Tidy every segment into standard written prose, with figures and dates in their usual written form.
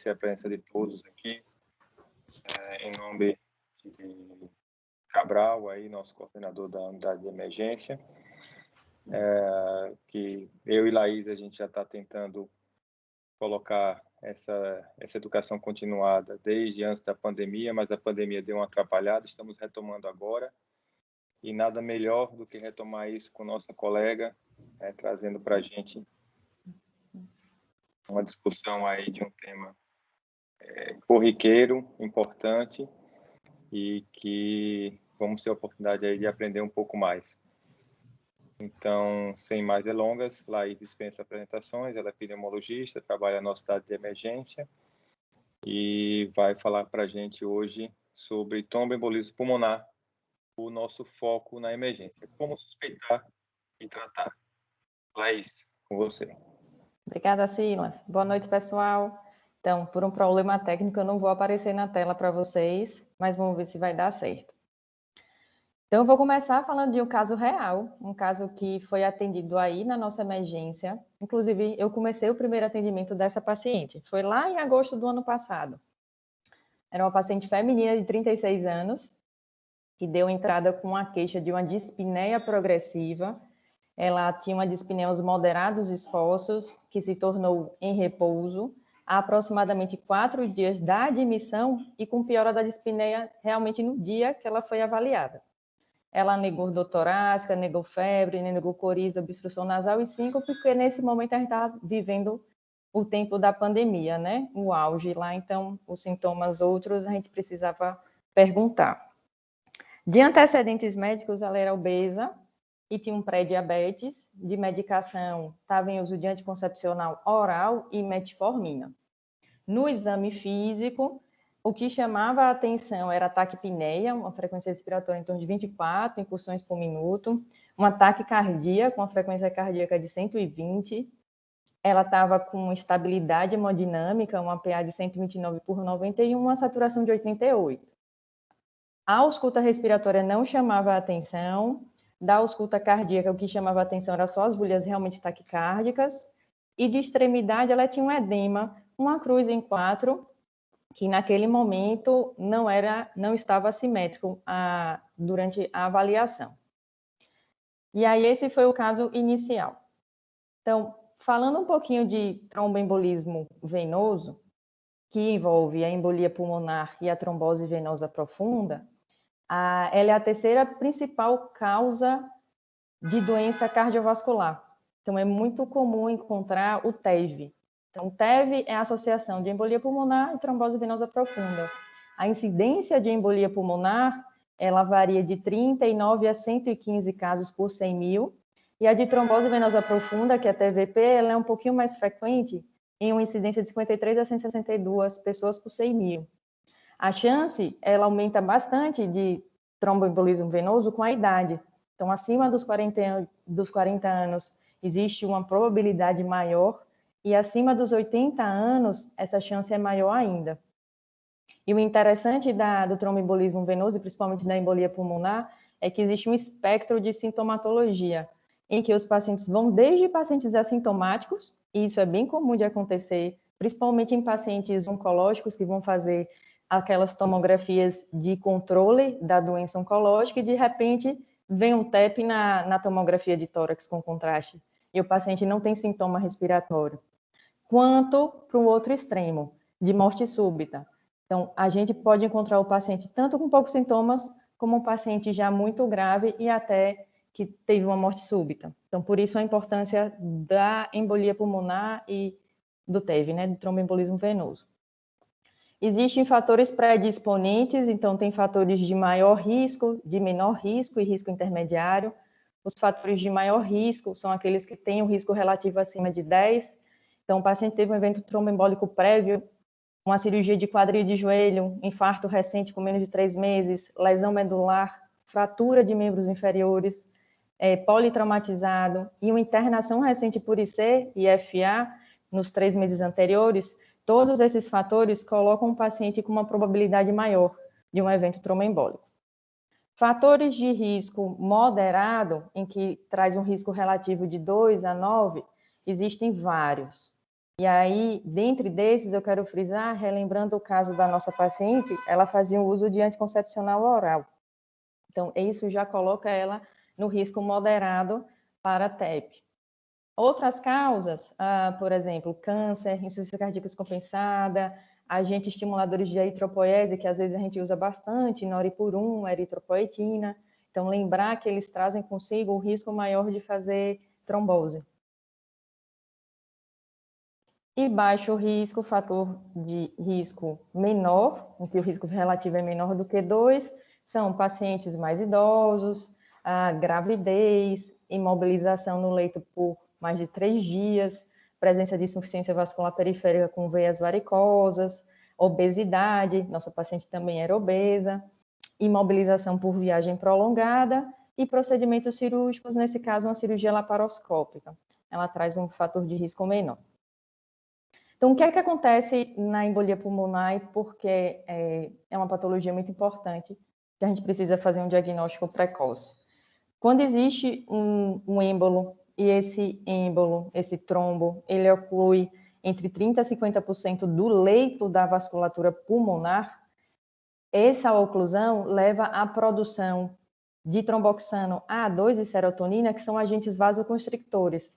agradecer a presença de todos aqui, em nome de Cabral, aí, nosso coordenador da unidade de emergência, que eu e Laís, a gente já está tentando colocar essa educação continuada desde antes da pandemia, mas a pandemia deu uma atrapalhada, estamos retomando agora, e nada melhor do que retomar isso com nossa colega, trazendo para a gente uma discussão aí de um tema corriqueiro, importante, e que vamos ter a oportunidade aí de aprender um pouco mais. Então, sem mais delongas, Laís dispensa apresentações, ela é pneumologista, trabalha na nossa cidade de emergência e vai falar para a gente hoje sobre tromboembolismo pulmonar, o nosso foco na emergência. Como suspeitar e tratar. Laís, com você. Obrigada, Silas. Boa noite, pessoal. Então, por um problema técnico, eu não vou aparecer na tela para vocês, mas vamos ver se vai dar certo. Então, eu vou começar falando de um caso real, um caso que foi atendido aí na nossa emergência. Inclusive, eu comecei o primeiro atendimento dessa paciente. Foi lá em agosto do ano passado. Era uma paciente feminina de 36 anos, que deu entrada com uma queixa de uma dispneia progressiva. Ela tinha uma dispneia aos moderados esforços, que se tornou em repouso, há aproximadamente 4 dias da admissão e com piora da dispneia realmente no dia que ela foi avaliada. Ela negou dor torácica, negou febre, negou coriza, obstrução nasal e síncope, porque nesse momento a gente estava vivendo o tempo da pandemia, né? O auge lá, então os sintomas outros a gente precisava perguntar. De antecedentes médicos, ela era obesa e tinha um pré-diabetes, de medicação, estava em uso de anticoncepcional oral e metformina. No exame físico, o que chamava a atenção era a taquipneia, uma frequência respiratória em torno de 24 incursões por minuto, uma taquicardia com a frequência cardíaca de 120, ela estava com estabilidade hemodinâmica, uma PA de 129 por 91, uma saturação de 88. A ausculta respiratória não chamava a atenção, da ausculta cardíaca o que chamava a atenção era só as bolhas realmente taquicárdicas, e de extremidade ela tinha um edema, uma cruz em 4, que naquele momento não estava assimétrico durante a avaliação. E aí esse foi o caso inicial. Então, falando um pouquinho de tromboembolismo venoso, que envolve a embolia pulmonar e a trombose venosa profunda, ela é a terceira principal causa de doença cardiovascular. Então, é muito comum encontrar o TEV. Então, o TEV é a associação de embolia pulmonar e trombose venosa profunda. A incidência de embolia pulmonar, ela varia de 39 a 115 casos por 100 mil, e a de trombose venosa profunda, que é a TVP, ela é um pouquinho mais frequente, em uma incidência de 53 a 162 pessoas por 100 mil. A chance, ela aumenta bastante de tromboembolismo venoso com a idade. Então, acima dos 40 anos, existe uma probabilidade maior, e acima dos 80 anos, essa chance é maior ainda. E o interessante do tromboembolismo venoso, e principalmente da embolia pulmonar, é que existe um espectro de sintomatologia, em que os pacientes vão desde pacientes assintomáticos, e isso é bem comum de acontecer, principalmente em pacientes oncológicos que vão fazer aquelas tomografias de controle da doença oncológica, e de repente vem um TEP na tomografia de tórax com contraste, e o paciente não tem sintoma respiratório. Quanto para o outro extremo, de morte súbita. Então, a gente pode encontrar o paciente tanto com poucos sintomas, como um paciente já muito grave e até que teve uma morte súbita. Então, por isso a importância da embolia pulmonar e do TEV, né, do tromboembolismo venoso. Existem fatores predisponentes, então tem fatores de maior risco, de menor risco e risco intermediário. Os fatores de maior risco são aqueles que têm um risco relativo acima de 10. Então, o paciente teve um evento tromboembólico prévio, uma cirurgia de quadril de joelho, infarto recente com menos de 3 meses, lesão medular, fratura de membros inferiores, politraumatizado e uma internação recente por IC e FA nos 3 meses anteriores. Todos esses fatores colocam o paciente com uma probabilidade maior de um evento tromboembólico. Fatores de risco moderado, em que traz um risco relativo de 2 a 9, existem vários. E aí, dentre desses, eu quero frisar, relembrando o caso da nossa paciente, ela fazia o uso de anticoncepcional oral. Então, isso já coloca ela no risco moderado para TEP. Outras causas, por exemplo, câncer, insuficiência cardíaca descompensada, agentes estimuladores de eritropoese, que às vezes a gente usa bastante, noripurum, eritropoetina. Então, lembrar que eles trazem consigo o risco maior de fazer trombose. E baixo risco, fator de risco menor, em que o risco relativo é menor do que 2, são pacientes mais idosos, a gravidez, imobilização no leito por mais de 3 dias, presença de insuficiência vascular periférica com veias varicosas, obesidade, nossa paciente também era obesa, imobilização por viagem prolongada e procedimentos cirúrgicos, nesse caso uma cirurgia laparoscópica. Ela traz um fator de risco menor. Então, o que é que acontece na embolia pulmonar e porque é uma patologia muito importante que a gente precisa fazer um diagnóstico precoce? Quando existe um êmbolo e esse êmbolo, esse trombo, ele oclui entre 30% a 50% do leito da vasculatura pulmonar, essa oclusão leva à produção de tromboxano A2 e serotonina, que são agentes vasoconstrictores.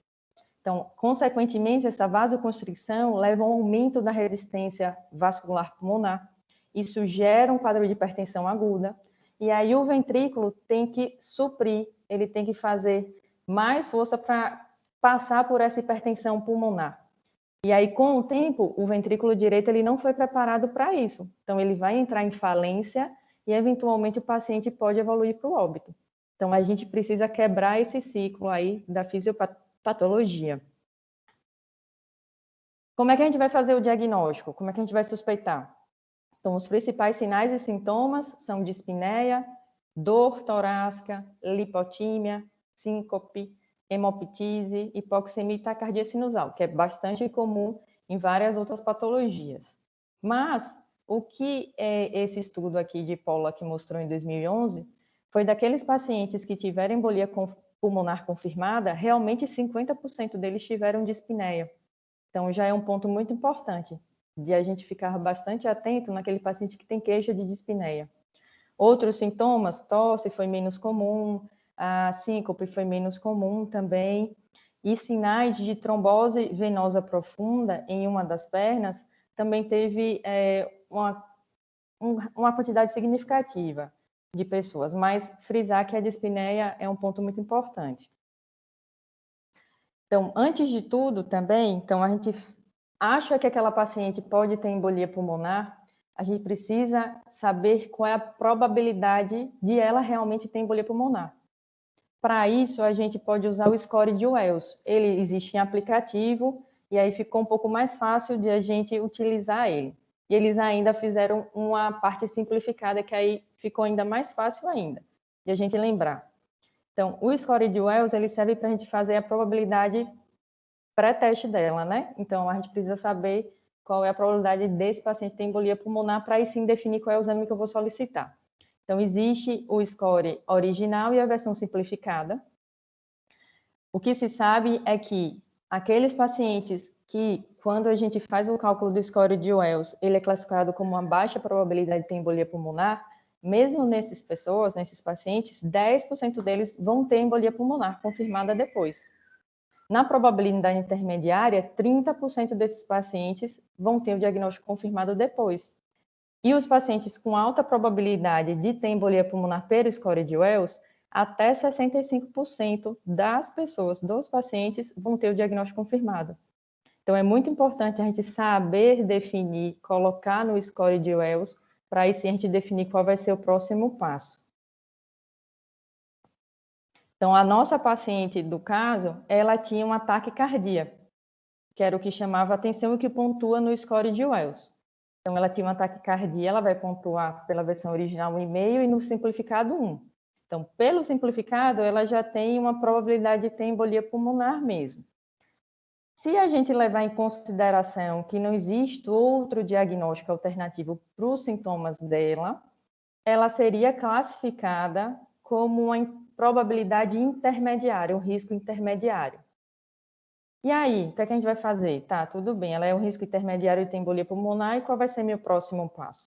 Então, consequentemente, essa vasoconstricção leva a um aumento da resistência vascular pulmonar. Isso gera um quadro de hipertensão aguda. E aí o ventrículo tem que suprir, ele tem que fazer mais força para passar por essa hipertensão pulmonar. E aí, com o tempo, o ventrículo direito ele não foi preparado para isso. Então, ele vai entrar em falência e, eventualmente, o paciente pode evoluir para o óbito. Então, a gente precisa quebrar esse ciclo aí da fisiopatologia. Como é que a gente vai fazer o diagnóstico? Como é que a gente vai suspeitar? Então, os principais sinais e sintomas são dispneia, dor torácica, lipotímia, síncope, hemoptise, hipoxemia e taquicardia sinusal, que é bastante comum em várias outras patologias. Mas o que esse estudo aqui de Pollack mostrou em 2011 foi daqueles pacientes que tiveram embolia pulmonar confirmada, realmente 50% deles tiveram dispneia. Então, já é um ponto muito importante de a gente ficar bastante atento naquele paciente que tem queixa de dispneia. Outros sintomas, tosse foi menos comum, a síncope foi menos comum também, e sinais de trombose venosa profunda em uma das pernas também teve uma quantidade significativa de pessoas, mas frisar que a dispneia é um ponto muito importante. Então, antes de tudo também, então a gente acha que aquela paciente pode ter embolia pulmonar, a gente precisa saber qual é a probabilidade de ela realmente ter embolia pulmonar. Para isso, a gente pode usar o score de Wells. Ele existe em aplicativo e aí ficou um pouco mais fácil de a gente utilizar ele. E eles ainda fizeram uma parte simplificada que aí ficou ainda mais fácil ainda de a gente lembrar. Então, o score de Wells, ele serve para a gente fazer a probabilidade pré-teste dela, né? Então, a gente precisa saber qual é a probabilidade desse paciente ter embolia pulmonar para aí sim definir qual é o exame que eu vou solicitar. Então, existe o score original e a versão simplificada. O que se sabe é que aqueles pacientes que, quando a gente faz o cálculo do score de Wells, ele é classificado como uma baixa probabilidade de ter embolia pulmonar, mesmo nesses pacientes, 10% deles vão ter embolia pulmonar confirmada depois. Na probabilidade intermediária, 30% desses pacientes vão ter o diagnóstico confirmado depois. E os pacientes com alta probabilidade de ter embolia pulmonar pelo score de Wells, até 65% das pessoas, dos pacientes, vão ter o diagnóstico confirmado. Então, é muito importante a gente saber definir, colocar no score de Wells, para aí sim a gente definir qual vai ser o próximo passo. Então, a nossa paciente do caso, ela tinha um ataque cardíaco, que era o que chamava atenção e que pontua no score de Wells. Então, ela tinha um ataque cardíaco, ela vai pontuar pela versão original 1,5 e no simplificado 1. Então, pelo simplificado, ela já tem uma probabilidade de ter embolia pulmonar mesmo. Se a gente levar em consideração que não existe outro diagnóstico alternativo para os sintomas dela, ela seria classificada como uma probabilidade intermediária, um risco intermediário. E aí, o que é que a gente vai fazer? Tá, tudo bem, ela é um risco intermediário de ter embolia pulmonar, e qual vai ser meu próximo passo?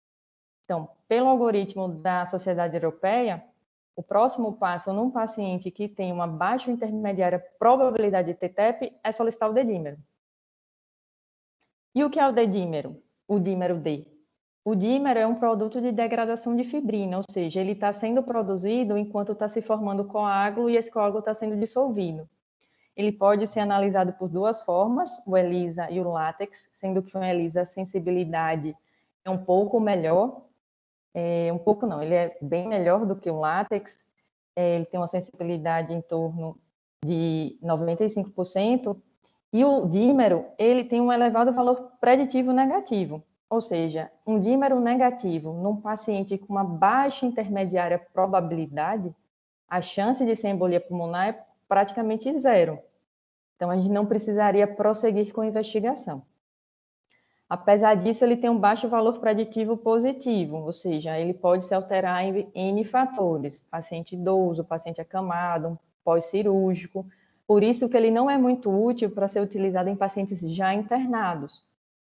Então, pelo algoritmo da Sociedade Europeia, o próximo passo num paciente que tem uma baixa intermediária probabilidade de ter TEP é solicitar o dedímero. E o que é o dedímero? O dímero D. O dímero é um produto de degradação de fibrina, ou seja, ele está sendo produzido enquanto está se formando coágulo e esse coágulo está sendo dissolvido. Ele pode ser analisado por duas formas, o ELISA e o látex, sendo que o ELISA a sensibilidade é um pouco melhor, um pouco não, ele é bem melhor do que o látex, ele tem uma sensibilidade em torno de 95%, e o dímero, ele tem um elevado valor preditivo negativo, ou seja, um dímero negativo num paciente com uma baixa intermediária probabilidade, a chance de ser embolia pulmonar é praticamente zero. Então, a gente não precisaria prosseguir com a investigação. Apesar disso, ele tem um baixo valor preditivo positivo, ou seja, ele pode se alterar em N fatores, paciente idoso, paciente acamado, pós-cirúrgico. Por isso que ele não é muito útil para ser utilizado em pacientes já internados,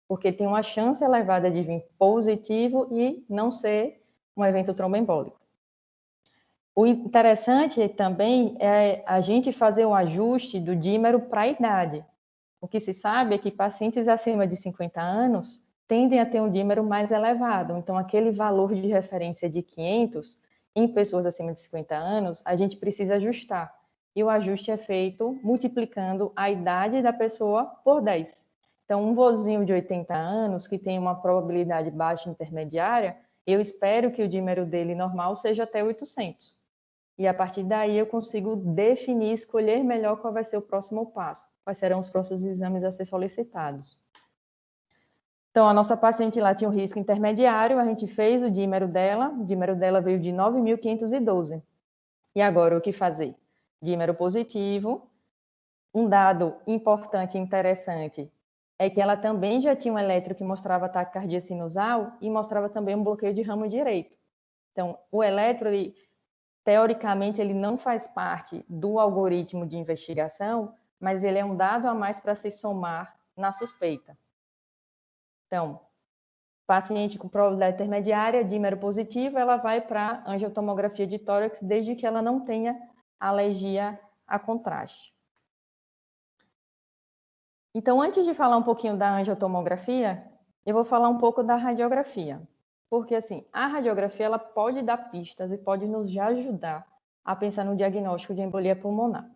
porque tem uma chance elevada de vir positivo e não ser um evento tromboembólico. O interessante também é a gente fazer o ajuste do dímero para a idade. O que se sabe é que pacientes acima de 50 anos tendem a ter um dímero mais elevado. Então, aquele valor de referência de 500 em pessoas acima de 50 anos, a gente precisa ajustar. E o ajuste é feito multiplicando a idade da pessoa por 10. Então, um vozinho de 80 anos, que tem uma probabilidade baixa intermediária, eu espero que o dímero dele normal seja até 800. E a partir daí eu consigo definir, escolher melhor qual vai ser o próximo passo, quais serão os próximos exames a ser solicitados. Então, a nossa paciente lá tinha um risco intermediário, a gente fez o dímero dela veio de 9.512. E agora, o que fazer? Dímero positivo. Um dado importante e interessante é que ela também já tinha um eletro que mostrava taquicardia sinusal e mostrava também um bloqueio de ramo direito. Então, o eletro, teoricamente, ele não faz parte do algoritmo de investigação, mas ele é um dado a mais para se somar na suspeita. Então, paciente com probabilidade intermediária, dímero positivo, ela vai para angiotomografia de tórax, desde que ela não tenha alergia a contraste. Então, antes de falar um pouquinho da angiotomografia, eu vou falar um pouco da radiografia. Porque, assim, a radiografia ela pode dar pistas e pode nos ajudar a pensar no diagnóstico de embolia pulmonar.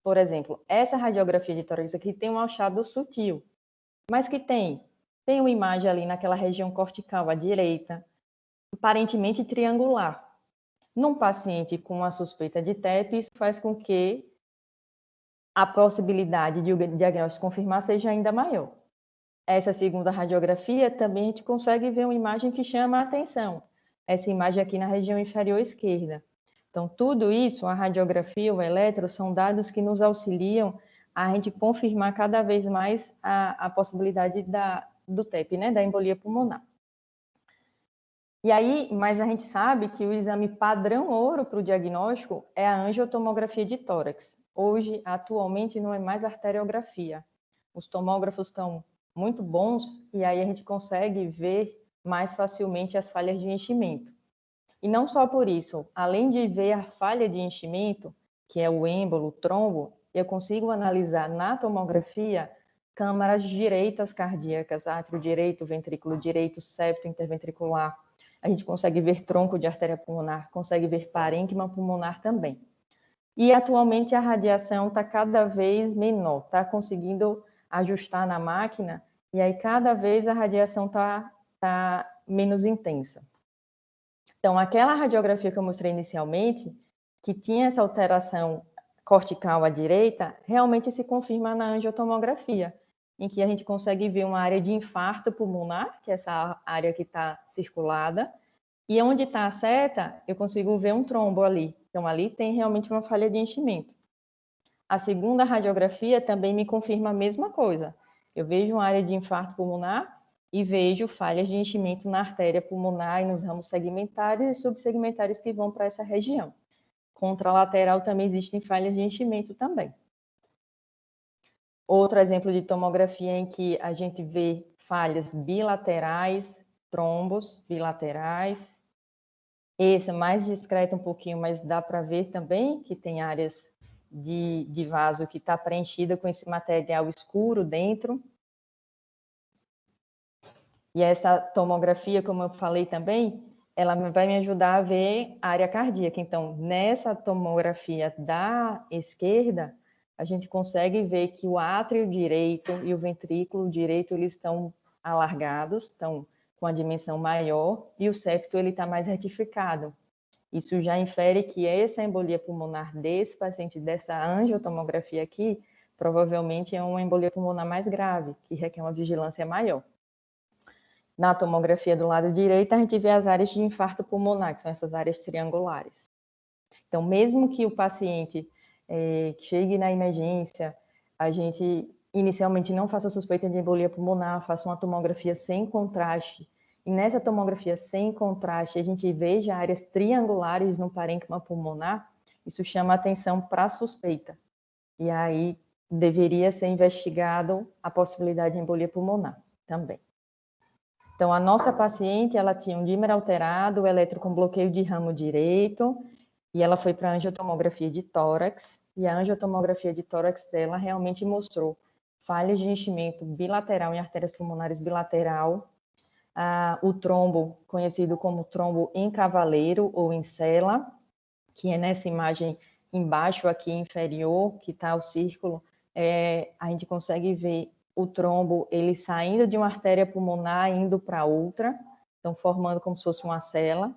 Por exemplo, essa radiografia de tórax aqui tem um achado sutil, mas que tem uma imagem ali naquela região cortical à direita, aparentemente triangular. Num paciente com a suspeita de TEP, isso faz com que a possibilidade de o diagnóstico confirmar seja ainda maior. Essa segunda radiografia também a gente consegue ver uma imagem que chama a atenção. Essa imagem aqui na região inferior esquerda. Então, tudo isso, a radiografia, o eletro, são dados que nos auxiliam a gente confirmar cada vez mais a possibilidade do TEP, né, da embolia pulmonar. E aí, mas a gente sabe que o exame padrão ouro para o diagnóstico é a angiotomografia de tórax. Hoje, atualmente, não é mais arteriografia. Os tomógrafos estão muito bons e aí a gente consegue ver mais facilmente as falhas de enchimento. E não só por isso, além de ver a falha de enchimento, que é o êmbolo, o trombo, eu consigo analisar na tomografia câmaras direitas cardíacas, átrio direito, ventrículo direito, septo interventricular. A gente consegue ver tronco de artéria pulmonar, consegue ver parênquima pulmonar também. E atualmente a radiação está cada vez menor, está conseguindo ajustar na máquina, e aí cada vez a radiação tá menos intensa. Então, aquela radiografia que eu mostrei inicialmente, que tinha essa alteração cortical à direita, realmente se confirma na angiotomografia, em que a gente consegue ver uma área de infarto pulmonar, que é essa área que está circulada, e onde está a seta, eu consigo ver um trombo ali. Então, ali tem realmente uma falha de enchimento. A segunda radiografia também me confirma a mesma coisa. Eu vejo uma área de infarto pulmonar e vejo falhas de enchimento na artéria pulmonar e nos ramos segmentares e subsegmentares que vão para essa região. Contralateral também existem falhas de enchimento também. Outro exemplo de tomografia em que a gente vê falhas bilaterais, trombos bilaterais. Esse é mais discreto um pouquinho, mas dá para ver também que tem áreas de vaso que está preenchida com esse material escuro dentro. E essa tomografia, como eu falei também, ela vai me ajudar a ver a área cardíaca. Então, nessa tomografia da esquerda, a gente consegue ver que o átrio direito e o ventrículo direito eles estão alargados, estão com a dimensão maior, e o septo ele está mais retificado. Isso já infere que essa embolia pulmonar desse paciente, dessa angiotomografia aqui, provavelmente é uma embolia pulmonar mais grave, que requer uma vigilância maior. Na tomografia do lado direito, a gente vê as áreas de infarto pulmonar, que são essas áreas triangulares. Então, mesmo que o paciente chegue na emergência, a gente inicialmente não faça suspeita de embolia pulmonar, faça uma tomografia sem contraste. E nessa tomografia sem contraste, a gente veja áreas triangulares no parênquima pulmonar, isso chama atenção para a suspeita. E aí deveria ser investigado a possibilidade de embolia pulmonar também. Então, a nossa paciente, ela tinha um dímer alterado, eletro com bloqueio de ramo direito, e ela foi para a angiotomografia de tórax, e a angiotomografia de tórax dela realmente mostrou falhas de enchimento bilateral em artérias pulmonares bilateral, o trombo, conhecido como trombo em cavaleiro ou em cela, que é nessa imagem embaixo aqui inferior, que está o círculo, a gente consegue ver o trombo ele saindo de uma artéria pulmonar indo para outra, então formando como se fosse uma cela.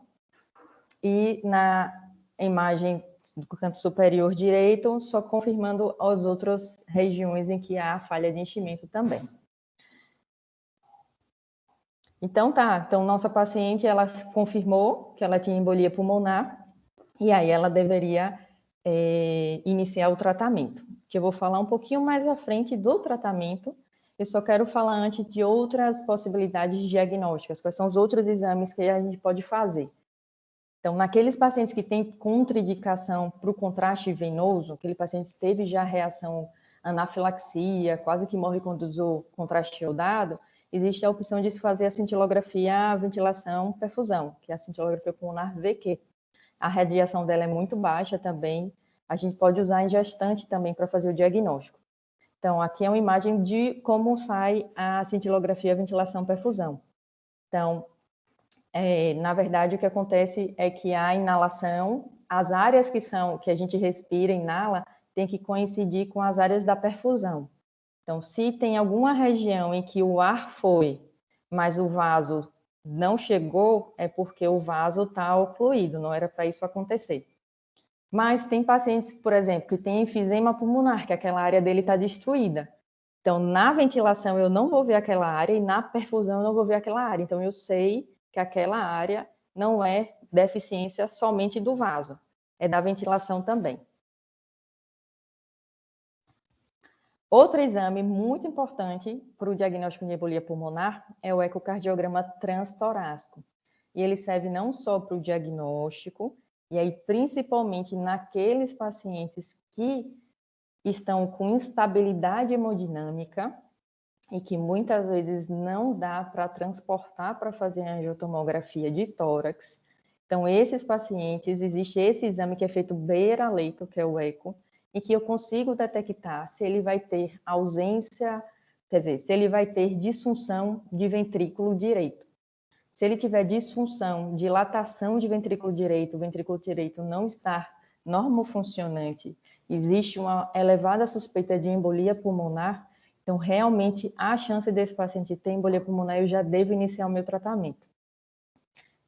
E na imagem do canto superior direito, só confirmando as outras regiões em que há falha de enchimento também. Então nossa paciente ela confirmou que ela tinha embolia pulmonar e aí ela deveria iniciar o tratamento, que eu vou falar um pouquinho mais à frente do tratamento. Eu só quero falar antes de outras possibilidades diagnósticas, quais são os outros exames que a gente pode fazer. Então, naqueles pacientes que têm contraindicação para o contraste venoso, aquele paciente teve já reação anafilaxia, quase que morre quando usou contraste iodado, existe a opção de se fazer a cintilografia ventilação-perfusão, que é a cintilografia pulmonar VQ. A radiação dela é muito baixa também, a gente pode usar em gestante também para fazer o diagnóstico. Então, aqui é uma imagem de como sai a cintilografia ventilação-perfusão. Então, na verdade, o que acontece é que a inalação, as áreas que a gente respira e inala, tem que coincidir com as áreas da perfusão. Então, se tem alguma região em que o ar foi, mas o vaso não chegou, é porque o vaso está ocluído, não era para isso acontecer. Mas tem pacientes, por exemplo, que tem enfisema pulmonar, que aquela área dele está destruída. Então, na ventilação eu não vou ver aquela área e na perfusão eu não vou ver aquela área. Então, eu sei que aquela área não é deficiência somente do vaso, é da ventilação também. Outro exame muito importante para o diagnóstico de embolia pulmonar é o ecocardiograma transtorácico. E ele serve não só para o diagnóstico, e aí principalmente naqueles pacientes que estão com instabilidade hemodinâmica e que muitas vezes não dá para transportar para fazer a angiotomografia de tórax. Então, esses pacientes, existe esse exame que é feito beira-leito, que é o eco, e que eu consigo detectar se ele vai ter ausência, quer dizer, se ele vai ter disfunção de ventrículo direito. Se ele tiver disfunção, dilatação de ventrículo direito, o ventrículo direito não estar normofuncionante, existe uma elevada suspeita de embolia pulmonar, então realmente há chance desse paciente ter embolia pulmonar, eu já devo iniciar o meu tratamento.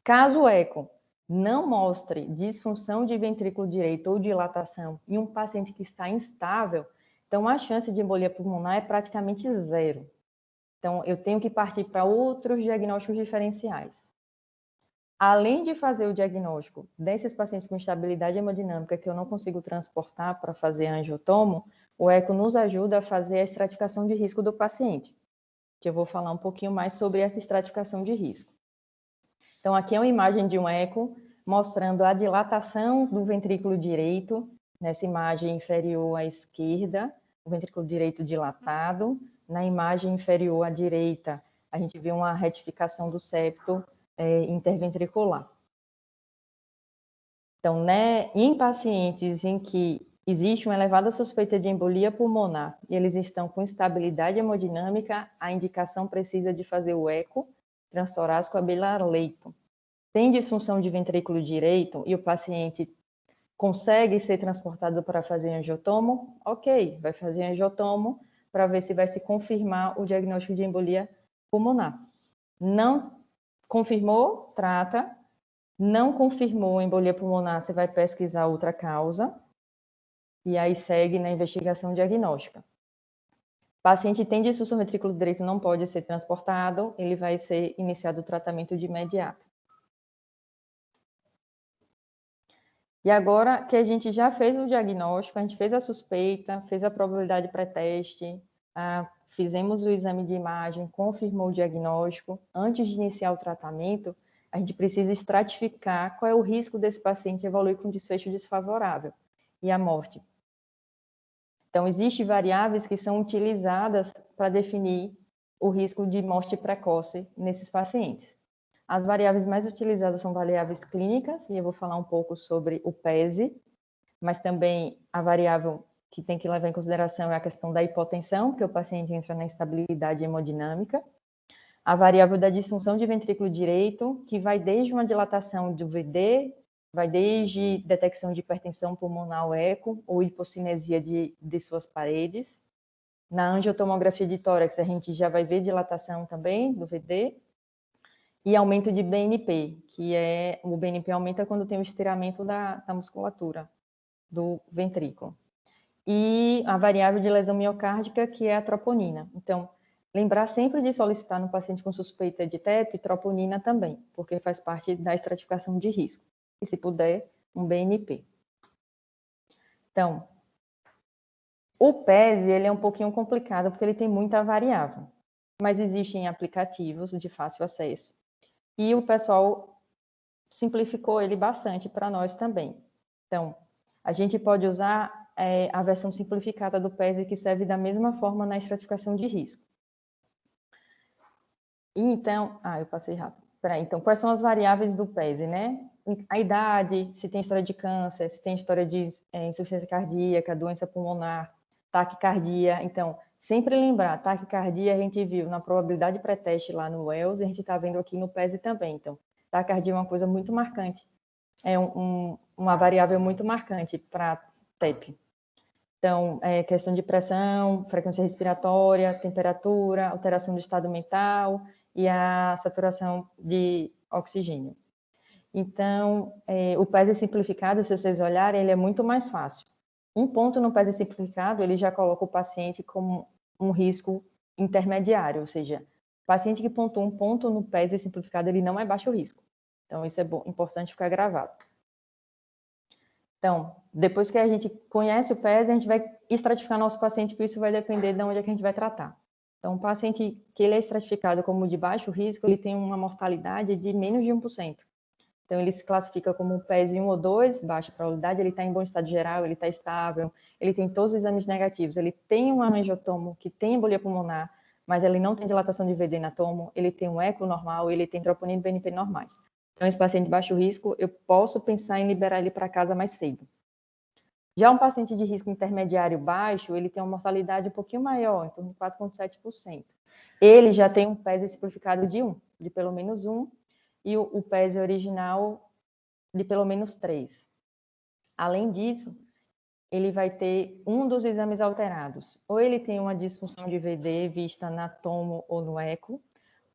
Caso o eco não mostre disfunção de ventrículo direito ou dilatação em um paciente que está instável, então a chance de embolia pulmonar é praticamente zero. Então, eu tenho que partir para outros diagnósticos diferenciais. Além de fazer o diagnóstico desses pacientes com instabilidade hemodinâmica que eu não consigo transportar para fazer angiotomo, o eco nos ajuda a fazer a estratificação de risco do paciente, que eu vou falar um pouquinho mais sobre essa estratificação de risco. Então, aqui é uma imagem de um eco mostrando a dilatação do ventrículo direito, nessa imagem inferior à esquerda, o ventrículo direito dilatado. Na imagem inferior à direita, a gente vê uma retificação do septo interventricular. Então, né, em pacientes em que existe uma elevada suspeita de embolia pulmonar e eles estão com instabilidade hemodinâmica, a indicação precisa de fazer o eco transtorácico abilar-leito. Tem disfunção de ventrículo direito e o paciente consegue ser transportado para fazer angiotomo? Ok, vai fazer angiotomo para ver se vai se confirmar o diagnóstico de embolia pulmonar. Não confirmou, trata. Não confirmou embolia pulmonar, você vai pesquisar outra causa e aí segue na investigação diagnóstica. Paciente tem disfunção ventrículo direito, não pode ser transportado, ele vai ser iniciado o tratamento de imediato. E agora que a gente já fez o diagnóstico, a gente fez a suspeita, fez a probabilidade pré-teste, fizemos o exame de imagem, confirmou o diagnóstico, antes de iniciar o tratamento, a gente precisa estratificar qual é o risco desse paciente evoluir com desfecho desfavorável e a morte. Então, existem variáveis que são utilizadas para definir o risco de morte precoce nesses pacientes. As variáveis mais utilizadas são variáveis clínicas, e eu vou falar um pouco sobre o PESE, mas também a variável que tem que levar em consideração é a questão da hipotensão, porque o paciente entra na instabilidade hemodinâmica. A variável da disfunção de ventrículo direito, que vai desde uma dilatação do VD, vai desde detecção de hipertensão pulmonar ao eco ou hipocinesia de suas paredes. Na angiotomografia de tórax, a gente já vai ver dilatação também do VD. E aumento de BNP, que o BNP aumenta quando tem o estiramento da musculatura do ventrículo. E a variável de lesão miocárdica, que é a troponina. Então, lembrar sempre de solicitar no paciente com suspeita de TEP, troponina também, porque faz parte da estratificação de risco. E se puder, um BNP. Então, o PESE, ele é um pouquinho complicado, porque ele tem muita variável. Mas existem aplicativos de fácil acesso. E o pessoal simplificou ele bastante para nós também. Então, a gente pode usar a versão simplificada do PESE, que serve da mesma forma na estratificação de risco. E então, eu passei rápido. Então, quais são as variáveis do PESE, né? A idade, se tem história de câncer, se tem história de insuficiência cardíaca, doença pulmonar, taquicardia. Então, sempre lembrar, taquicardia a gente viu na probabilidade pré-teste lá no Wells, e a gente está vendo aqui no PESE também. Então, taquicardia é uma coisa muito marcante, é uma variável muito marcante para TEP. Então, questão de pressão, frequência respiratória, temperatura, alteração do estado mental e a saturação de oxigênio. Então, o PESE simplificado, se vocês olharem, ele é muito mais fácil. Um ponto no PESE simplificado, ele já coloca o paciente como um risco intermediário, ou seja, o paciente que pontua um ponto no PESE simplificado, ele não é baixo risco. Então, isso é importante ficar gravado. Então, depois que a gente conhece o PESE, a gente vai estratificar nosso paciente, porque isso vai depender de onde é que a gente vai tratar. Então, um paciente que ele é estratificado como de baixo risco, ele tem uma mortalidade de menos de 1%. Então, ele se classifica como PESE 1 ou 2, baixa probabilidade, ele está em bom estado geral, ele está estável, ele tem todos os exames negativos, ele tem um angiotomo que tem embolia pulmonar, mas ele não tem dilatação de VD na tomo, ele tem um eco normal, ele tem troponina e BNP normais. Então, esse paciente de baixo risco, eu posso pensar em liberar ele para casa mais cedo. Já um paciente de risco intermediário baixo, ele tem uma mortalidade um pouquinho maior, em torno de 4,7%. Ele já tem um PESE simplificado de 1, de pelo menos 1, e o PESE original de pelo menos 3. Além disso, ele vai ter um dos exames alterados. Ou ele tem uma disfunção de VD vista na tomo ou no eco,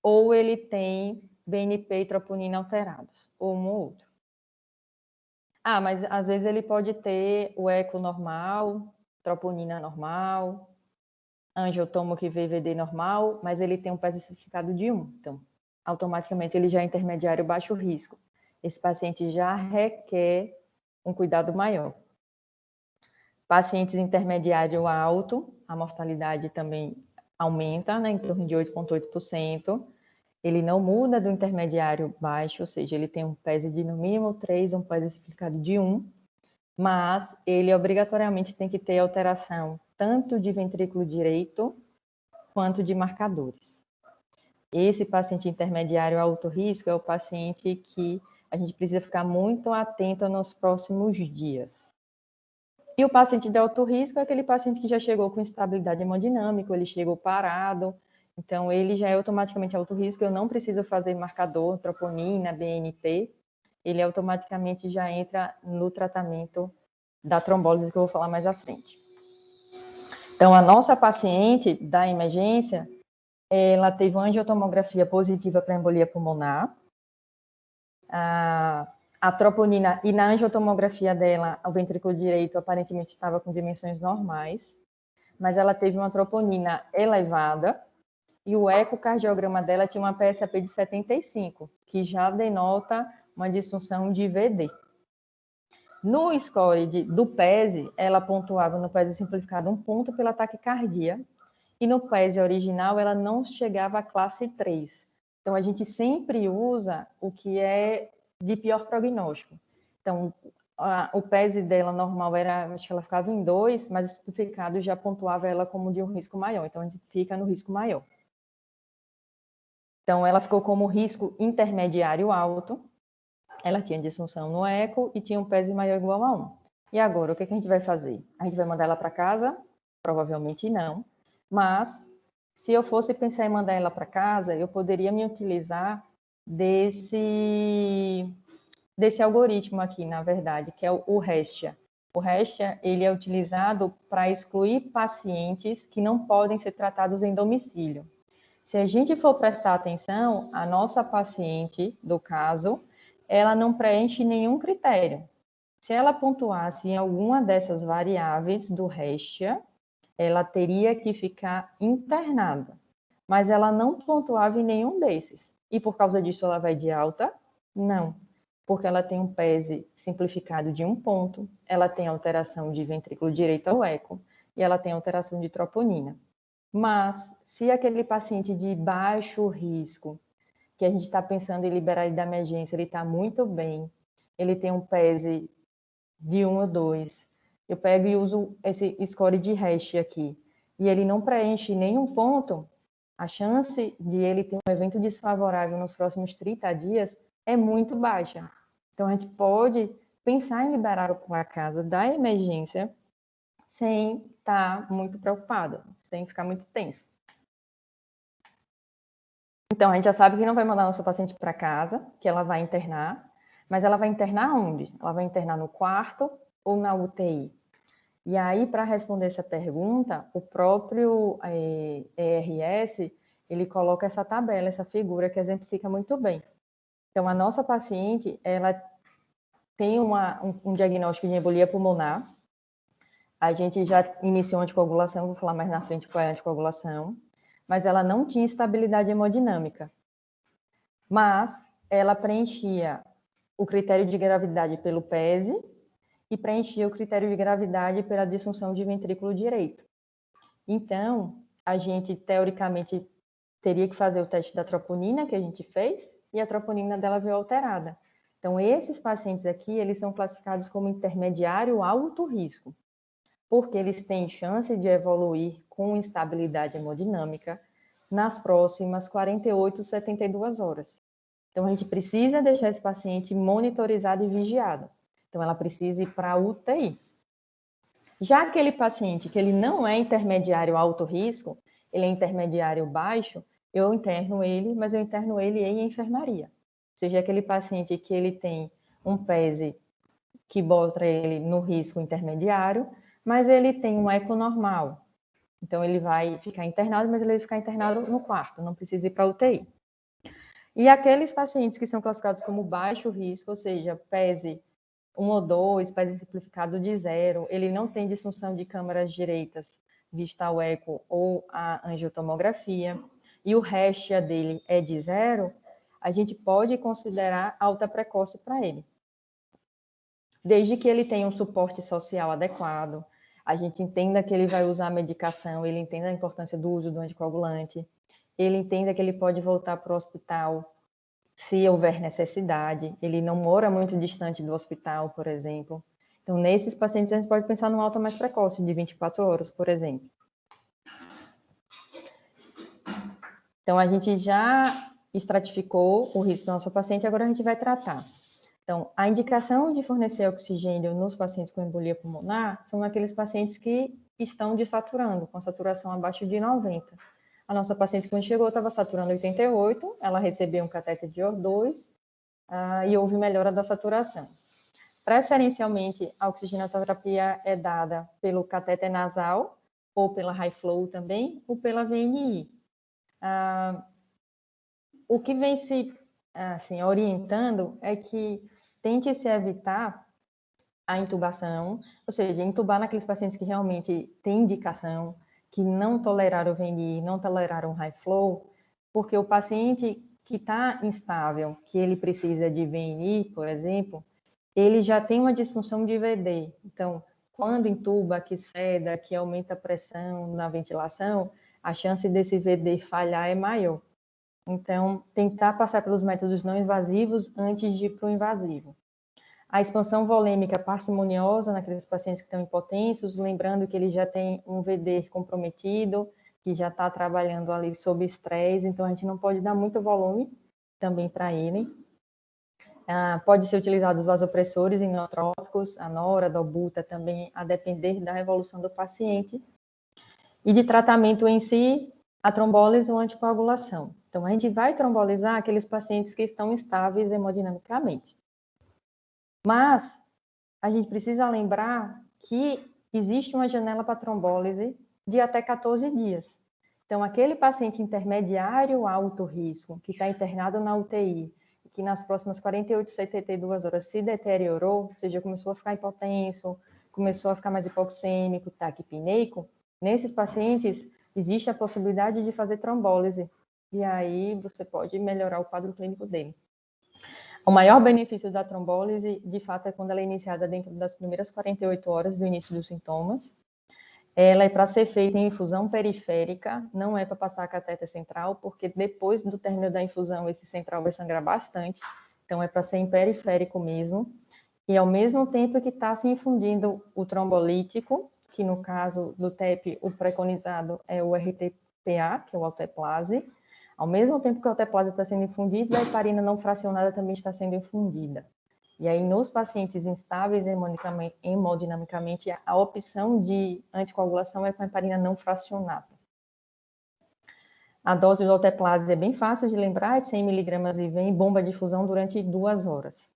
ou ele tem BNP e troponina alterados, ou um ou outro. Mas às vezes ele pode ter o eco normal, troponina normal, angiotomo que vê VD normal, mas ele tem um PESE simplificado de 1. Então, automaticamente ele já é intermediário baixo risco. Esse paciente já requer um cuidado maior. Pacientes intermediário alto, a mortalidade também aumenta, né, em torno de 8,8%. Ele não muda do intermediário baixo, ou seja, ele tem um PESE de no mínimo 3, um PESE simplificado de 1. mas ele obrigatoriamente tem que ter alteração tanto de ventrículo direito quanto de marcadores. Esse paciente intermediário alto risco é o paciente que a gente precisa ficar muito atento nos próximos dias. E o paciente de alto risco é aquele paciente que já chegou com instabilidade hemodinâmica, ele chegou parado, então ele já é automaticamente alto risco, eu não preciso fazer marcador, troponina, BNP, ele automaticamente já entra no tratamento da trombólise, que eu vou falar mais à frente. Então, a nossa paciente da emergência, ela teve uma angiotomografia positiva para embolia pulmonar, a troponina, e na angiotomografia dela, o ventrículo direito aparentemente estava com dimensões normais, mas ela teve uma troponina elevada, e o ecocardiograma dela tinha uma PSAP de 75, que já denota uma disfunção de VD. No score do PESE, ela pontuava no PESE simplificado 1 ponto pela taquicardia, e no PESE original ela não chegava à classe 3. Então, a gente sempre usa o que é de pior prognóstico. Então, o PESE dela normal era, acho que ela ficava em 2, mas o simplificado já pontuava ela como de um risco maior. Então, a gente fica no risco maior. Então, ela ficou como risco intermediário alto, ela tinha disfunção no eco e tinha um PESE maior ou igual a 1. E agora, o que a gente vai fazer? A gente vai mandar ela para casa? Provavelmente não. Mas, se eu fosse pensar em mandar ela para casa, eu poderia me utilizar desse algoritmo aqui, na verdade, que é o RESTIA. O RESTIA, ele é utilizado para excluir pacientes que não podem ser tratados em domicílio. Se a gente for prestar atenção, a nossa paciente, do caso, ela não preenche nenhum critério. Se ela pontuasse em alguma dessas variáveis do RESTIA, ela teria que ficar internada. Mas ela não pontuava em nenhum desses. E por causa disso ela vai de alta? Não. Porque ela tem um PESE simplificado de 1 ponto, ela tem alteração de ventrículo direito ao eco e ela tem alteração de troponina. Mas, se aquele paciente de baixo risco, que a gente está pensando em liberar ele da emergência, ele está muito bem, ele tem um PESE de 1 ou 2, eu pego e uso esse score de REST aqui, e ele não preenche nenhum ponto, a chance de ele ter um evento desfavorável nos próximos 30 dias é muito baixa. Então, a gente pode pensar em liberar para casa da emergência sem estar muito preocupado, sem ficar muito tenso. Então, a gente já sabe que não vai mandar nosso paciente para casa, que ela vai internar, mas ela vai internar onde? Ela vai internar no quarto ou na UTI? E aí, para responder essa pergunta, o próprio ERS, ele coloca essa tabela, essa figura que exemplifica muito bem. Então, a nossa paciente, ela tem um diagnóstico de embolia pulmonar, a gente já iniciou anticoagulação, vou falar mais na frente qual é a anticoagulação, mas ela não tinha estabilidade hemodinâmica. Mas ela preenchia o critério de gravidade pelo PESE e preenchia o critério de gravidade pela disfunção de ventrículo direito. Então, a gente, teoricamente, teria que fazer o teste da troponina, que a gente fez, e a troponina dela veio alterada. Então, esses pacientes aqui, eles são classificados como intermediário alto risco, porque eles têm chance de evoluir com instabilidade hemodinâmica nas próximas 48, 72 horas. Então, a gente precisa deixar esse paciente monitorizado e vigiado. Então, ela precisa ir para a UTI. Já aquele paciente que ele não é intermediário alto risco, ele é intermediário baixo, eu interno ele, mas eu interno ele em enfermaria. Ou seja, aquele paciente que ele tem um PESE que bota ele no risco intermediário, mas ele tem um eco normal. Então, ele vai ficar internado, mas ele vai ficar internado no quarto, não precisa ir para a UTI. E aqueles pacientes que são classificados como baixo risco, ou seja, PESE 1 ou 2, PESE simplificado de 0, ele não tem disfunção de câmaras direitas, vista ao eco ou a angiotomografia, e o RESTIA dele é de 0, a gente pode considerar alta precoce para ele. Desde que ele tenha um suporte social adequado, a gente entenda que ele vai usar a medicação, ele entenda a importância do uso do anticoagulante, ele entenda que ele pode voltar para o hospital se houver necessidade, ele não mora muito distante do hospital, por exemplo, Então, nesses pacientes, a gente pode pensar numa alta mais precoce, de 24 horas, por exemplo. Então, a gente já estratificou o risco do nosso paciente, agora a gente vai tratar. Então, a indicação de fornecer oxigênio nos pacientes com embolia pulmonar são aqueles pacientes que estão desaturando, com saturação abaixo de 90. A nossa paciente, quando chegou, estava saturando 88, ela recebeu um catéter de O2 e houve melhora da saturação. Preferencialmente, a oxigenoterapia é dada pelo catéter nasal, ou pela high flow também, ou pela VNI. O que vem se orientando é que tente se evitar a intubação, ou seja, intubar naqueles pacientes que realmente têm indicação, que não toleraram o VNI, não toleraram o high flow, porque o paciente que está instável, que ele precisa de VNI, por exemplo, ele já tem uma disfunção de VD. Então, quando intuba, que ceda, que aumenta a pressão na ventilação, a chance desse VD falhar é maior. Então, tentar passar pelos métodos não invasivos antes de ir para o invasivo. A expansão volêmica parcimoniosa naqueles pacientes que estão hipotensos, lembrando que ele já tem um VD comprometido, que já está trabalhando ali sob estresse, então a gente não pode dar muito volume também para ele. Pode ser utilizado os vasopressores inotrópicos, a nora, dobuta também, a depender da evolução do paciente. E de tratamento em si, a trombólise ou anticoagulação. Então, a gente vai trombolizar aqueles pacientes que estão instáveis hemodinamicamente. Mas a gente precisa lembrar que existe uma janela para trombólise de até 14 dias. Então, aquele paciente intermediário alto risco, que está internado na UTI, que nas próximas 48, 72 horas se deteriorou, ou seja, começou a ficar hipotenso, começou a ficar mais hipoxêmico, taquipneico, nesses pacientes existe a possibilidade de fazer trombólise. E aí você pode melhorar o quadro clínico dele. O maior benefício da trombólise, de fato, é quando ela é iniciada dentro das primeiras 48 horas do início dos sintomas. Ela é para ser feita em infusão periférica, não é para passar a catéter central, porque depois do término da infusão, esse central vai sangrar bastante. Então, é para ser em periférico mesmo. E, ao mesmo tempo que está se infundindo o trombolítico, que no caso do TEP, o preconizado é o RTPA, que é o alteplase. Ao mesmo tempo que a alteplase está sendo infundida, a heparina não fracionada também está sendo infundida. E aí, nos pacientes instáveis hemodinamicamente, a opção de anticoagulação é com a heparina não fracionada. A dose do alteplase é bem fácil de lembrar, é 100 mg e vem bomba de infusão durante 2 horas.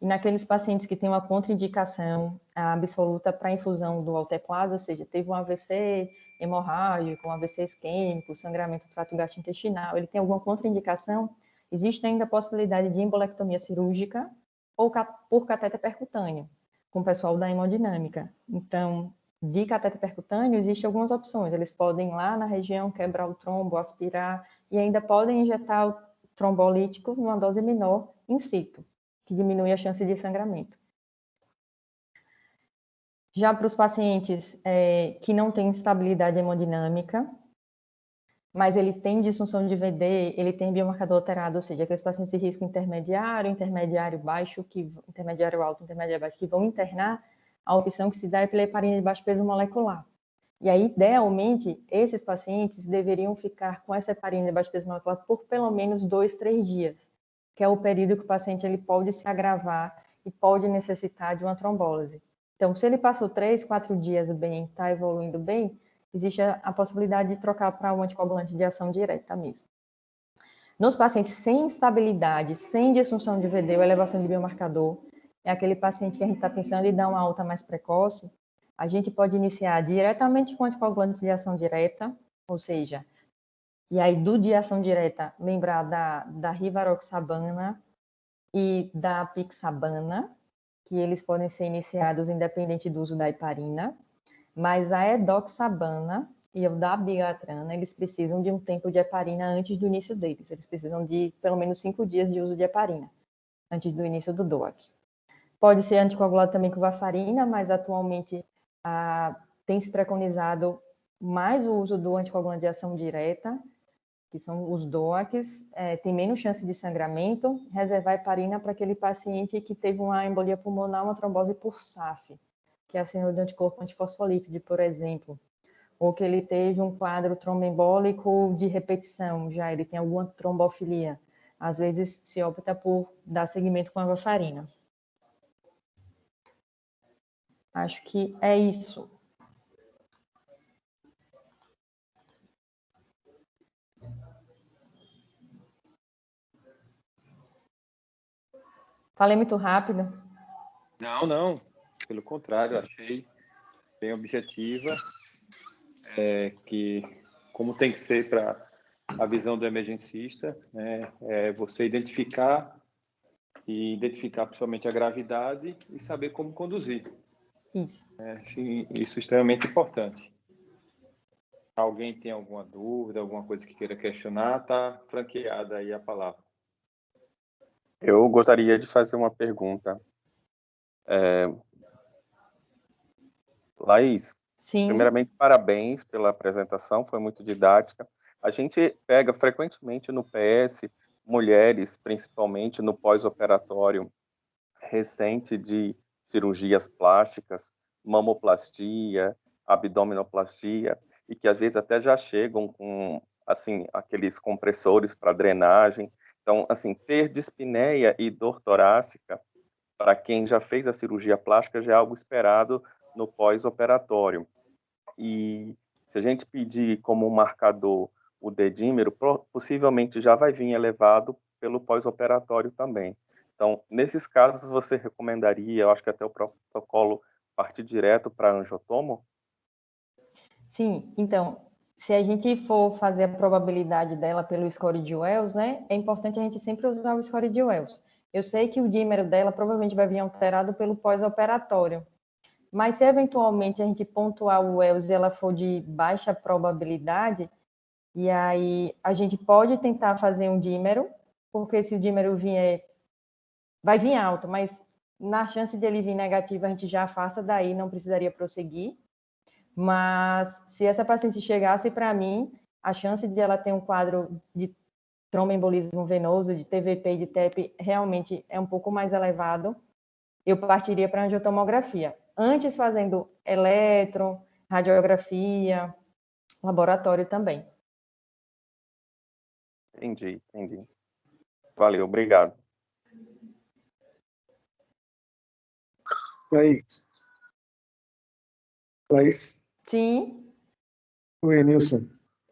E naqueles pacientes que têm uma contraindicação absoluta para a infusão do alteplase, ou seja, teve um AVC hemorrágico, um AVC isquêmico, sangramento do trato gastrointestinal, ele tem alguma contraindicação, existe ainda a possibilidade de embolectomia cirúrgica ou por catéter percutâneo, com o pessoal da hemodinâmica. Então, de catéter percutâneo, existem algumas opções. Eles podem ir lá na região quebrar o trombo, aspirar, e ainda podem injetar o trombolítico numa dose menor in situ, que diminui a chance de sangramento. Já para os pacientes que não têm estabilidade hemodinâmica, mas ele tem disfunção de VD, ele tem biomarcador alterado, ou seja, aqueles pacientes de risco intermediário, intermediário baixo, intermediário alto, intermediário baixo, que vão internar, a opção que se dá é pela heparina de baixo peso molecular. E aí, idealmente, esses pacientes deveriam ficar com essa heparina de baixo peso molecular por pelo menos 2, 3 dias, que é o período que o paciente ele pode se agravar e pode necessitar de uma trombólise. Então, se ele passou 3, 4 dias bem, está evoluindo bem, existe a possibilidade de trocar para um anticoagulante de ação direta mesmo. Nos pacientes sem instabilidade, sem disfunção de VD ou elevação de biomarcador, é aquele paciente que a gente está pensando em dar uma alta mais precoce, a gente pode iniciar diretamente com anticoagulante de ação direta, ou seja, e aí do de ação direta, lembrar da rivaroxabana e da apixabana, que eles podem ser iniciados independente do uso da heparina, mas a edoxabana e o dabigatrana, eles precisam de um tempo de heparina antes do início deles. Eles precisam de pelo menos 5 dias de uso de heparina, antes do início do DOAC. Pode ser anticoagulado também com varfarina, mas atualmente tem se preconizado mais o uso do anticoagulante de ação direta, que são os DOACs, tem menos chance de sangramento, reservar heparina para aquele paciente que teve uma embolia pulmonar, uma trombose por SAF, que é a síndrome do anticorpo antifosfolípide, por exemplo, ou que ele teve um quadro tromboembólico de repetição, já ele tem alguma trombofilia. Às vezes se opta por dar seguimento com a varfarina. Acho que é isso. Falei muito rápido? Não, não. Pelo contrário, achei bem objetiva, que como tem que ser para a visão do emergencista, né, é você identificar principalmente a gravidade e saber como conduzir. Isso. Achei isso extremamente importante. Alguém tem alguma dúvida, alguma coisa que queira questionar, está franqueada aí a palavra. Eu gostaria de fazer uma pergunta. Laís, Sim. primeiramente, parabéns pela apresentação, foi muito didática. A gente pega frequentemente no PS mulheres, principalmente no pós-operatório recente de cirurgias plásticas, mamoplastia, abdominoplastia, e que às vezes até já chegam com assim aqueles compressores para drenagem. Então, assim, ter dispneia e dor torácica para quem já fez a cirurgia plástica já é algo esperado no pós-operatório. E se a gente pedir como marcador o dedímero, possivelmente já vai vir elevado pelo pós-operatório também. Então, nesses casos, você recomendaria, eu acho que até o protocolo partir direto para angiotomo? Sim, então, se a gente for fazer a probabilidade dela pelo score de Wells, né, é importante a gente sempre usar o score de Wells. Eu sei que o dímero dela provavelmente vai vir alterado pelo pós-operatório, mas se eventualmente a gente pontuar o Wells e ela for de baixa probabilidade, e aí a gente pode tentar fazer um dímero, porque se o dímero vier, vai vir alto, mas na chance de ele vir negativo a gente já afasta daí, não precisaria prosseguir. Mas se essa paciente chegasse para mim, a chance de ela ter um quadro de tromboembolismo venoso, de TVP e de TEP, realmente é um pouco mais elevado. Eu partiria para angiotomografia. Antes fazendo eletro, radiografia, laboratório também. Entendi, entendi. Valeu, obrigado. Laís. Sim. Oi, Nilson.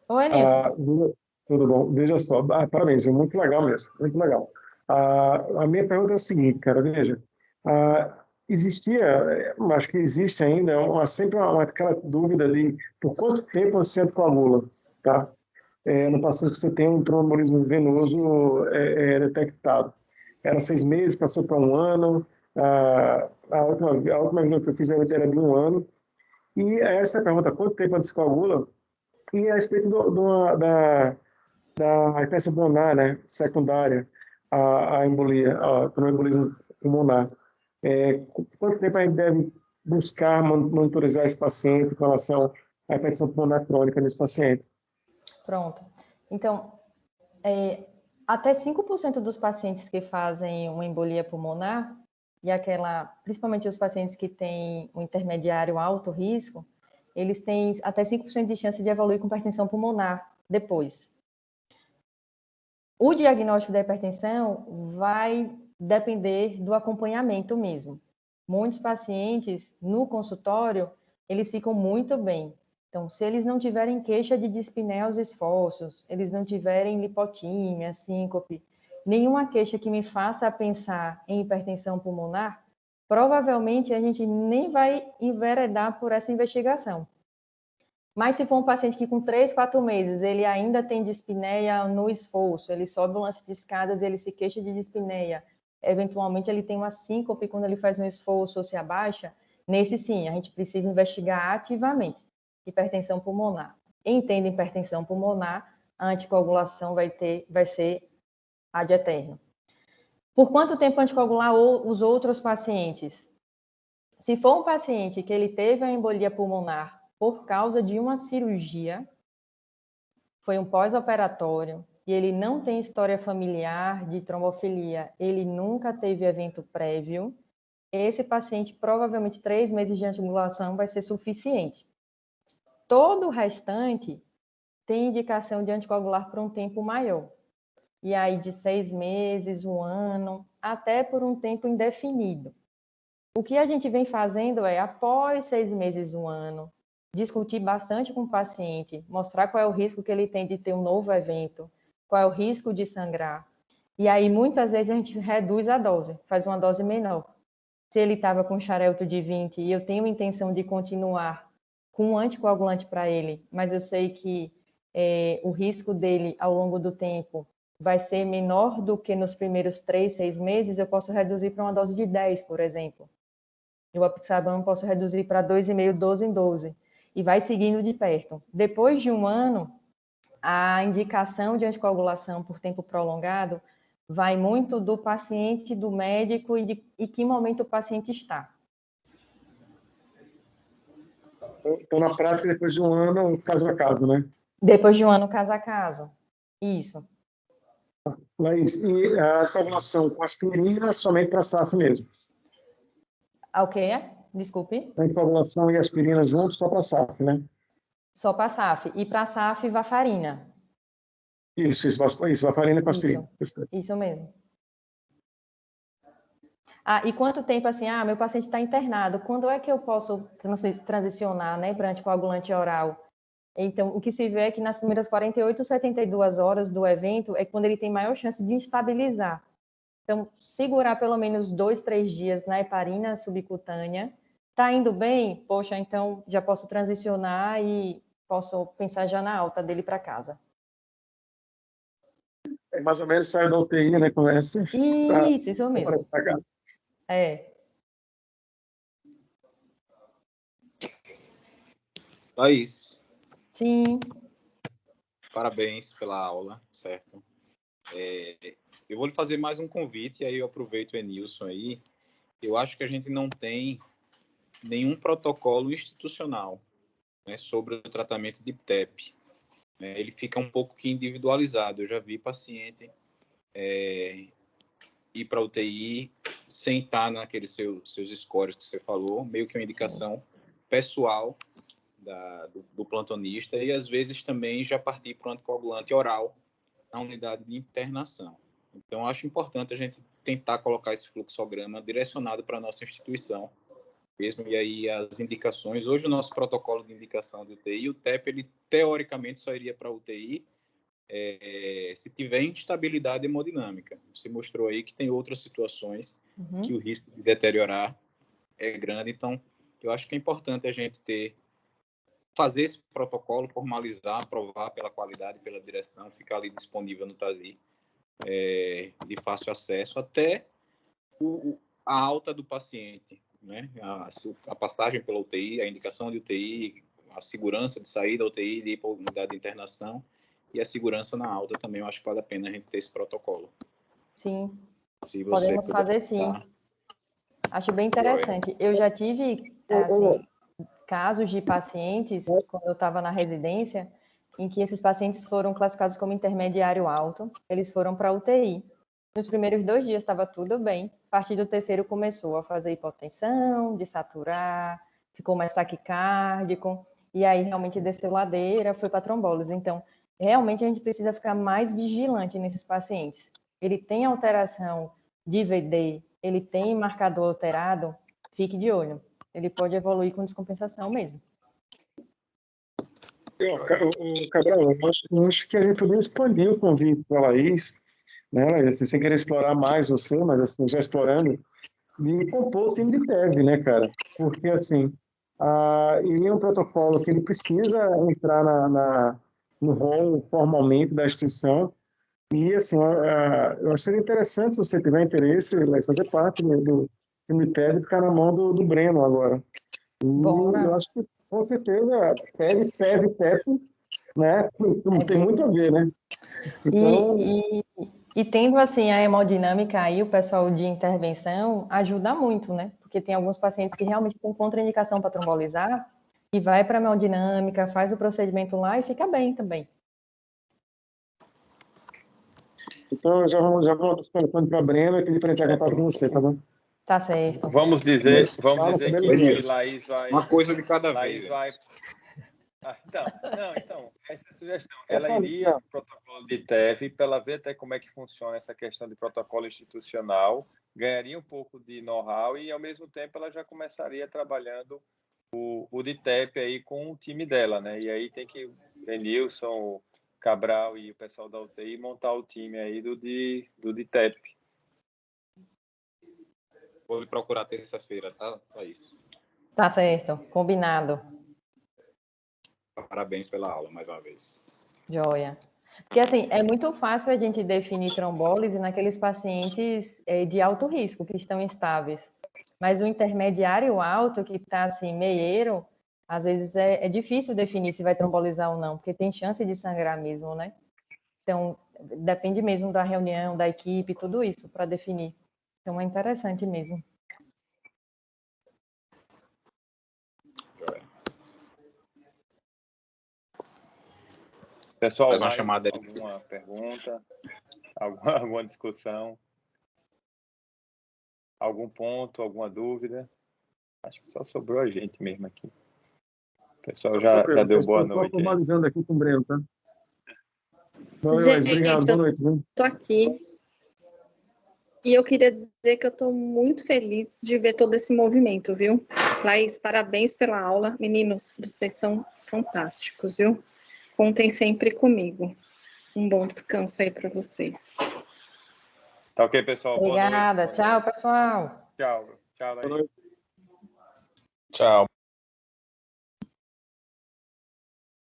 Oi, Nilson. Tudo bom? Veja só, parabéns, foi muito legal mesmo, muito legal. A minha pergunta é a seguinte, cara, veja, acho que existe ainda sempre aquela dúvida de por quanto tempo você anticoagula, tá? No paciente que você tem um tromboembolismo venoso detectado. Era 6 meses, passou para 1 ano, a última vez que eu fiz era de 1 ano, e essa é a pergunta, quanto tempo anticoagula? E a respeito da hipertensão pulmonar, né, secundária, a embolia, o tromboembolismo pulmonar. Quanto tempo a gente deve buscar monitorizar esse paciente com relação à hipertensão pulmonar crônica nesse paciente? Pronto. Então, até 5% dos pacientes que fazem uma embolia pulmonar, e principalmente os pacientes que têm um intermediário alto risco, eles têm até 5% de chance de evoluir com hipertensão pulmonar depois. O diagnóstico da hipertensão vai depender do acompanhamento mesmo. Muitos pacientes no consultório, eles ficam muito bem. Então, se eles não tiverem queixa de dispneia aos esforços, eles não tiverem lipotímia, síncope, nenhuma queixa que me faça pensar em hipertensão pulmonar, provavelmente a gente nem vai enveredar por essa investigação. Mas se for um paciente que com 3, 4 meses ele ainda tem dispneia no esforço, ele sobe um lance de escadas, ele se queixa de dispneia, eventualmente ele tem uma síncope quando ele faz um esforço ou se abaixa, nesse sim, a gente precisa investigar ativamente hipertensão pulmonar. Entendo hipertensão pulmonar, a anticoagulação vai ser ad eterno. Por quanto tempo anticoagular os outros pacientes? Se for um paciente que ele teve a embolia pulmonar por causa de uma cirurgia, foi um pós-operatório e ele não tem história familiar de trombofilia, ele nunca teve evento prévio, esse paciente, provavelmente 3 meses de anticoagulação vai ser suficiente. Todo o restante tem indicação de anticoagular por um tempo maior. E aí de 6 meses, 1 ano, até por um tempo indefinido. O que a gente vem fazendo é, após 6 meses, 1 ano, discutir bastante com o paciente, mostrar qual é o risco que ele tem de ter um novo evento, qual é o risco de sangrar. E aí, muitas vezes, a gente reduz a dose, faz uma dose menor. Se ele estava com xarelto de 20 e eu tenho intenção de continuar com um anticoagulante para ele, mas eu sei que o risco dele ao longo do tempo vai ser menor do que nos primeiros 3, 6 meses, eu posso reduzir para uma dose de 10, por exemplo. O apixaban eu posso reduzir para 2,5, 12 em 12. E vai seguindo de perto. Depois de 1 ano, a indicação de anticoagulação por tempo prolongado vai muito do paciente, do médico e de que momento o paciente está. Então, na prática, depois de 1 ano, caso a caso, né? Depois de 1 ano, caso a caso. Isso. Laís, e a coagulação com aspirina somente para SAF mesmo? O quê? Desculpe. A coagulação e aspirina juntos só para SAF, né? Só para SAF. E para SAF, varfarina. Isso, varfarina com aspirina. Isso mesmo. E quanto tempo assim, meu paciente está internado, quando é que eu posso transicionar, né, para anticoagulante oral? Então, o que se vê é que nas primeiras 48, 72 horas do evento é quando ele tem maior chance de estabilizar. Então, segurar pelo menos 2, 3 dias na heparina subcutânea. Tá indo bem? Poxa, então já posso transicionar e posso pensar já na alta dele para casa. Mais ou menos sai da UTI, né? Começa. Isso mesmo. Laís. Sim. Parabéns pela aula, certo? Eu vou lhe fazer mais um convite, aí eu aproveito o Enilson aí. Eu acho que a gente não tem nenhum protocolo institucional, né, sobre o tratamento de TEP. Ele fica um pouco que individualizado. Eu já vi paciente ir para a UTI sem estar naqueles seus scores que você falou, meio que uma indicação pessoal do plantonista, e às vezes também já partir para o anticoagulante oral na unidade de internação. Então, acho importante a gente tentar colocar esse fluxograma direcionado para a nossa instituição mesmo, e aí as indicações. Hoje o nosso protocolo de indicação de UTI, o TEP, ele teoricamente só iria para UTI se tiver instabilidade hemodinâmica. Você mostrou aí que tem outras situações que o risco de deteriorar é grande, então eu acho que é importante a gente fazer esse protocolo, formalizar, aprovar pela qualidade, pela direção, ficar ali disponível no TASI, de fácil acesso, até a alta do paciente, né? A passagem pela UTI, a indicação de UTI, a segurança de sair da UTI, de ir para a unidade de internação, e a segurança na alta também. Eu acho que vale a pena a gente ter esse protocolo. Sim, se você podemos fazer sim. Acho bem interessante. Eu já tive casos de pacientes, quando eu estava na residência, em que esses pacientes foram classificados como intermediário alto, eles foram para a UTI. Nos primeiros 2 dias estava tudo bem, a partir do 3º começou a fazer hipotensão, desaturar, ficou mais taquicárdico, e aí realmente desceu ladeira, foi para trombólise. Então, realmente a gente precisa ficar mais vigilante nesses pacientes. Ele tem alteração de VD, ele tem marcador alterado, fique de olho. Ele pode evoluir com descompensação mesmo. Cabral, eu acho que a gente poderia expandir o convite para a Laís, né, Laís, sem querer explorar mais você, mas assim, já explorando, de compor o time de TEV, né, cara? Porque, assim, ele é um protocolo que ele precisa entrar no rol formalmente da instituição, e, assim, eu acho que seria interessante, se você tiver interesse, Laís, fazer parte do time de TEV e ficar na mão do Breno agora. E eu acho que, com certeza, TEV, TEP, né, tem muito a ver, né? Então... E tendo, assim, a hemodinâmica aí, o pessoal de intervenção ajuda muito, né? Porque tem alguns pacientes que realmente têm contraindicação para trombolizar e vai para a hemodinâmica, faz o procedimento lá e fica bem também. Então, já vou perguntando para a Brenda e pedir para entrar em contato com você, tá bom? Tá certo. Vamos dizer Fala, que Denilson, Laís vai... uma coisa de cada Laís vez. vai... Então, essa é a sugestão. É, Ela Paulo, iria para o protocolo de TEV para ela ver até como é que funciona essa questão de protocolo institucional, ganharia um pouco de know-how e, ao mesmo tempo, ela já começaria trabalhando o de TEP aí com o time dela, né? E aí tem que Denilson, o Cabral e o pessoal da UTI montar o time aí do de TEP. Vou lhe procurar terça-feira, tá? É isso. Tá certo. Combinado. Parabéns pela aula, mais uma vez. Joia. Porque, assim, é muito fácil a gente definir trombólise naqueles pacientes de alto risco, que estão instáveis. Mas o intermediário alto, que está, assim, meieiro, às vezes é difícil definir se vai trombolizar ou não, porque tem chance de sangrar mesmo, né? Então, depende mesmo da reunião, da equipe, tudo isso, para definir. Então, é interessante mesmo. Pessoal, Faz uma mais chamada aí. alguma pergunta? Alguma discussão? Algum ponto, alguma dúvida? Acho que só sobrou a gente mesmo aqui. O pessoal já deu boa noite. Estou formalizando aqui com o Breno, tá? Valeu, Gente, obrigado. Boa noite. Viu? Estou aqui e eu queria dizer que eu estou muito feliz de ver todo esse movimento, viu? Laís, parabéns pela aula. Meninos, vocês são fantásticos, viu? Contem sempre comigo. Um bom descanso aí para vocês. Tá ok, pessoal? Obrigada. Boa noite. Tchau, pessoal. Tchau. Tchau, Laís. Tchau.